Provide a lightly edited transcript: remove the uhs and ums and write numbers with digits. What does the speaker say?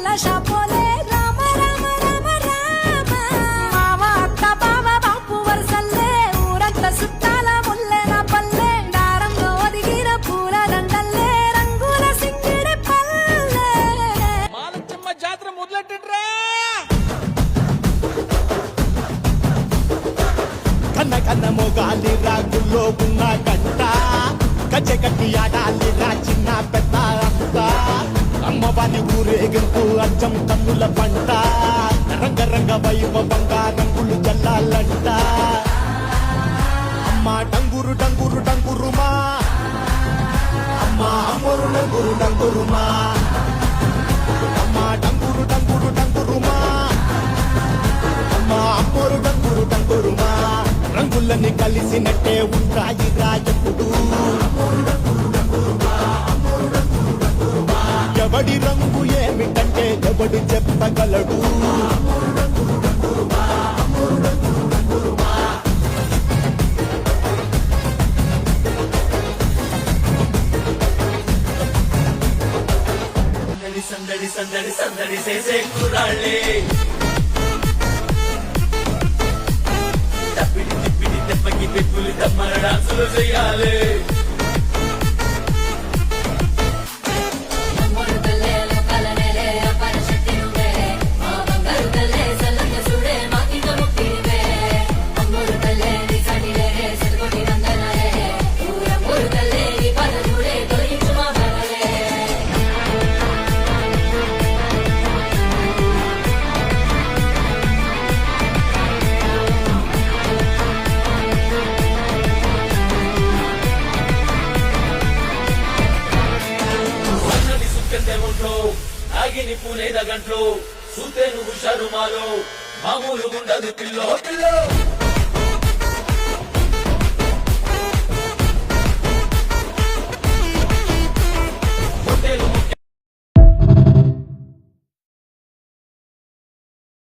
కళ్ళ షాపోలే రామ రామ రామ రామ మామ అత్త బావ బాపు వరసల్లే ఊరంత సుట్టాల ముల్లెన పల్లె దారంలో ఒదిగిన పూల దండల్లే రంగుల సింగిడి పల్లె మాలచ్చమ్మ జాతర మొదలెట్టండ్రా కన్న కన్న మొగాలి రాగుల్లో ఉన్న గంట కచ్చెగట్టి ఆడాలి రా చిన్న పెద్ద అంతా అమ్మవారి ఊరేగింపు అచ్చం కన్నుల పంట రంగరంగ వైభవంగా రంగులు జల్లాలంట అమ్మ డంగురు డంగురు డంగురుమా అమ్మ అమ్మోరు డంగురు డంగురుమా అమ్మ డంగురు డంగురు డంగురుమా అమ్మ అమ్మోరు డంగురు డంగురుమా రంగులని కలిసినట్టే ఉంటాయి రాజపుడు ఎవడి రంగు ఏమిటంటే ఎవడు చెప్పగలడు సందడి సందడి సందడి చేసే కుర్రాళ్ళే తప్పిడి తిప్పిడి తెప్పకి పెప్పులు తమ్మర డాన్సులు చేయాలి ఆగిని పూనేద గంట్లో సూతే నువ్వు షరుమాలో మామూలు గుండదు పిల్లో పిల్లో